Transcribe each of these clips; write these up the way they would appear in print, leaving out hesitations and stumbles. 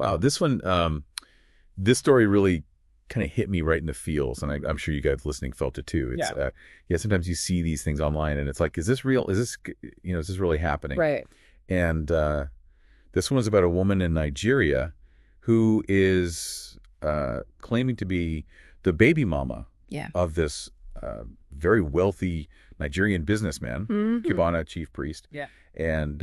Wow, this story really kind of hit me right in the feels, and I'm sure you guys listening felt it too. It's yeah. Sometimes you see these things online, and it's like, is this real? Is this is this really happening? Right. And this one was about a woman in Nigeria who is claiming to be the baby mama Yeah. of this very wealthy Nigerian businessman, Cubana Chief Priest. Yeah. And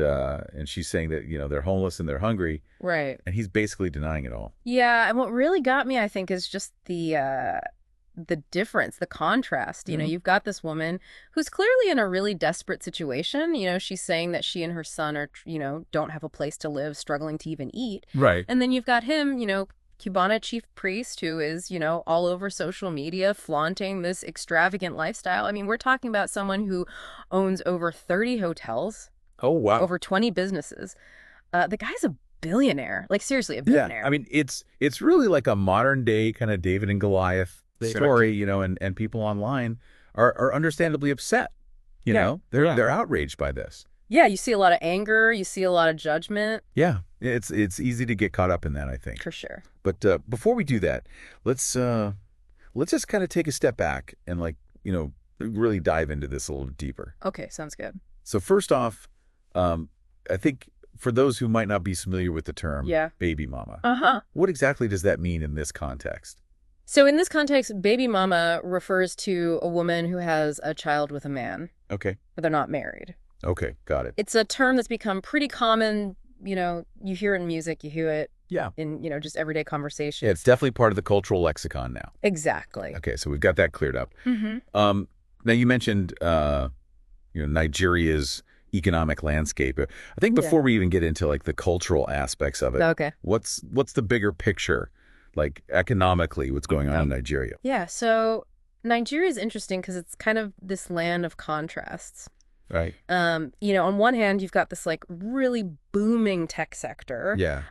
she's saying that they're homeless and they're hungry, Right. and he's basically denying it all. Yeah, and what really got me, I think, is just the difference, the contrast. You've got this woman who's clearly in a really desperate situation. She's saying that she and her son are, don't have a place to live, struggling to even eat. Right. And then you've got him, Cubana Chief Priest, who is, all over social media flaunting this extravagant lifestyle. I mean, we're talking about someone who owns over 30 hotels. Oh, wow. Over 20 businesses. The guy's a billionaire. Like, seriously, a billionaire. Yeah, I mean, it's really like a modern day kind of David and Goliath story, and people online are understandably upset. They're outraged by this. Yeah, you see a lot of anger, you see a lot of judgment. Yeah, it's easy to get caught up in that, I think. For sure. But before we do that, let's just kind of take a step back and really dive into this a little deeper. Okay, sounds good. So first off, I think for those who might not be familiar with the term baby mama, what exactly does that mean in this context? So in this context, baby mama refers to a woman who has a child with a man. Okay. But they're not married. Okay, got it. It's a term that's become pretty common. You hear it in music, you hear it in, just everyday conversation. Yeah, it's definitely part of the cultural lexicon now. Exactly. Okay, so we've got that cleared up. Now you mentioned, Nigeria's economic landscape. I think before we even get into the cultural aspects of it, okay, what's the bigger picture, economically, what's going on in Nigeria? Yeah, so Nigeria is interesting because it's kind of this land of contrasts. Right. On one hand, you've got this really booming tech sector. Yeah.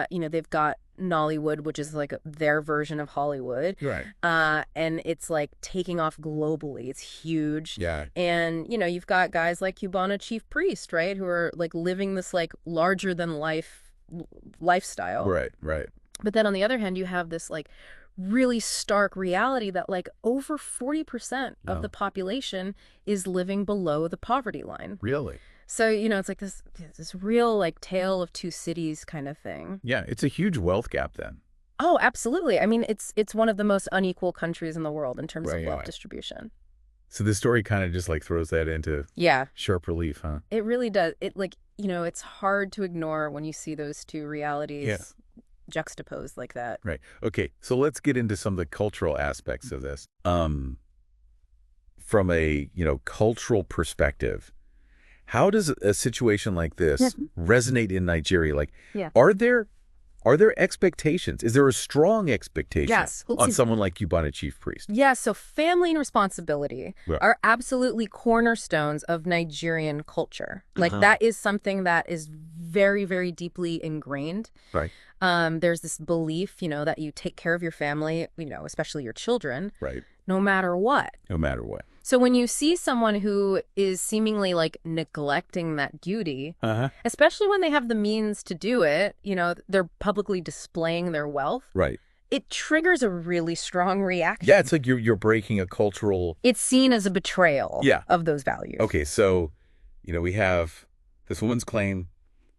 They've got Nollywood, which is their version of Hollywood. Right. And it's taking off globally. It's huge. Yeah. And, you've got guys like Cubana Chief Priest, right, who are living this larger than life lifestyle. Right, right. But then on the other hand, you have this really stark reality that over 40% of the population is living below the poverty line. Really? So, it's this real tale of two cities kind of thing. Yeah, it's a huge wealth gap then. Oh, absolutely. I mean, it's one of the most unequal countries in the world in terms of wealth distribution. So this story kind of just throws that into sharp relief, huh? It really does. It it's hard to ignore when you see those two realities juxtaposed like that. Right. Okay. So let's get into some of the cultural aspects of this. From a, cultural perspective, how does a situation like this resonate in Nigeria? Are there expectations? Is there a strong expectation on someone like Cubana Chief Priest? Yeah, so family and responsibility are absolutely cornerstones of Nigerian culture. That is something that is very, very deeply ingrained. Right. There's this belief, that you take care of your family, especially your children. Right. No matter what. No matter what. So when you see someone who is seemingly neglecting that duty, especially when they have the means to do it, they're publicly displaying their wealth. Right. It triggers a really strong reaction. Yeah, it's you're breaking a cultural... It's seen as a betrayal of those values. Okay, so, we have this woman's claim,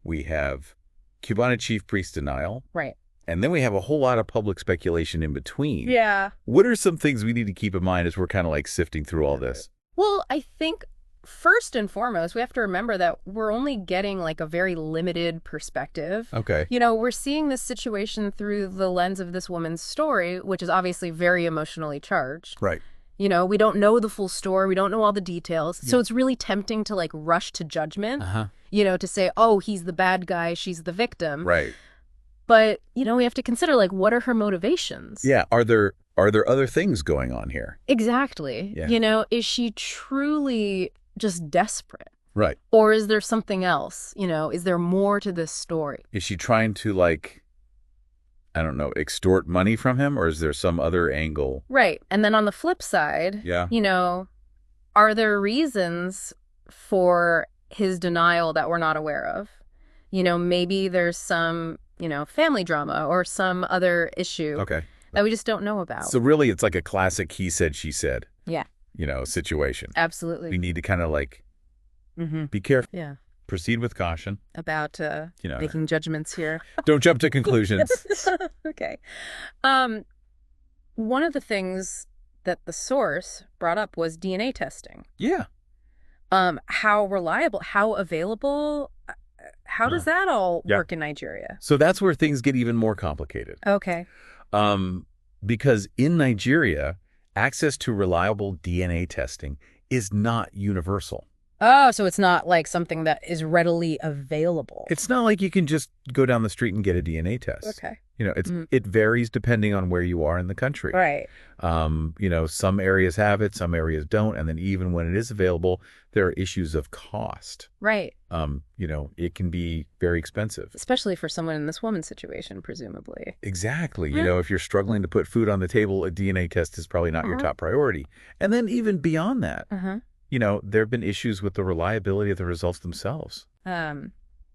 we have Cubana Chief Priest denial. Right. And then we have a whole lot of public speculation in between. Yeah. What are some things we need to keep in mind as we're kind of sifting through all this? Well, I think first and foremost, we have to remember that we're only getting a very limited perspective. Okay. We're seeing this situation through the lens of this woman's story, which is obviously very emotionally charged. Right. We don't know the full story. We don't know all the details. So it's really tempting to rush to judgment, to say, oh, he's the bad guy, she's the victim. Right. But, we have to consider, what are her motivations? Yeah. Are there other things going on here? Exactly. Yeah. Is she truly just desperate? Right. Or is there something else? Is there more to this story? Is she trying to, I don't know, extort money from him? Or is there some other angle? Right. And then on the flip side, are there reasons for his denial that we're not aware of? Maybe there's some family drama or some other issue Okay. that we just don't know about. So really, it's like a classic he said, she said, Yeah, situation. absolutely. We need to kind of like Mm-hmm. be careful, Yeah, proceed with caution, about making judgments here. don't jump to conclusions. Okay. One of the things that the source brought up was DNA testing. Yeah. How reliable, how available, how does that all work in Nigeria? So that's where things get even more complicated. Okay. Because in Nigeria, access to reliable DNA testing is not universal. Oh, so it's not like something that is readily available. It's not like you can just go down the street and get a DNA test. Okay. It varies depending on where you are in the country. Right. Some areas have it, some areas don't. And then even when it is available, there are issues of cost. Right. It can be very expensive. Especially for someone in this woman's situation, presumably. Exactly. If you're struggling to put food on the table, a DNA test is probably not your top priority. And then even beyond that, there have been issues with the reliability of the results themselves. There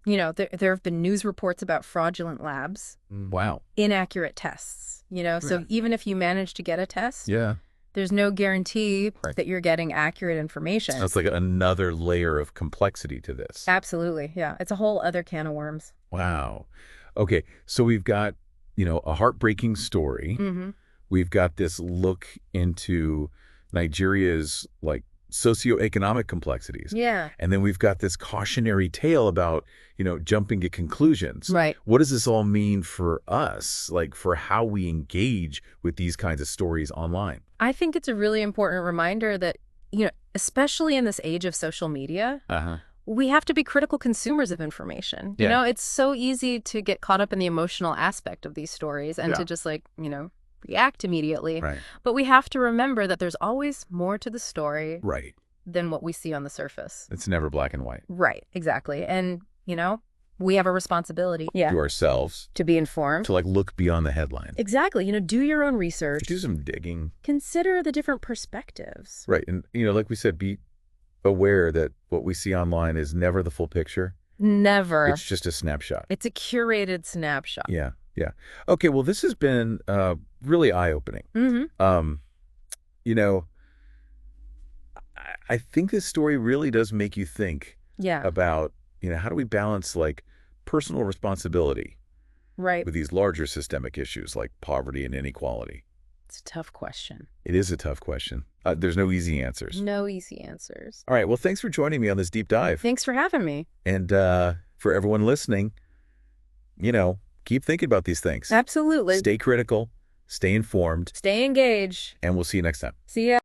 have been news reports about fraudulent labs. Wow. Inaccurate tests, so even if you manage to get a test, there's no guarantee that you're getting accurate information. That's like another layer of complexity to this. Absolutely. Yeah. It's a whole other can of worms. Wow. Okay. So we've got, a heartbreaking story. Mm-hmm. We've got this look into Nigeria's socioeconomic complexities. Yeah. And then we've got this cautionary tale about, jumping to conclusions. Right. What does this all mean for us, for how we engage with these kinds of stories online? I think it's a really important reminder that, especially in this age of social media, we have to be critical consumers of information. Yeah. It's so easy to get caught up in the emotional aspect of these stories and to just react immediately. Right. But we have to remember that there's always more to the story Right. than what we see on the surface. It's never black and white. Right, exactly. And, we have a responsibility To ourselves. to be informed. To look beyond the headline. Exactly. Do your own research. Do some digging. Consider the different perspectives. Right. And, like we said, be aware that what we see online is never the full picture. Never. It's just a snapshot. It's a curated snapshot. Yeah. Yeah. Okay. Well, this has been really eye-opening. Mm-hmm. I think this story really does make you think about, how do we balance personal responsibility with these larger systemic issues like poverty and inequality? It's a tough question. It is a tough question. There's no easy answers. No easy answers. All right. Well, thanks for joining me on this deep dive. Thanks for having me. And for everyone listening, keep thinking about these things. Absolutely. Stay critical, stay informed. Stay engaged. And we'll see you next time. See ya.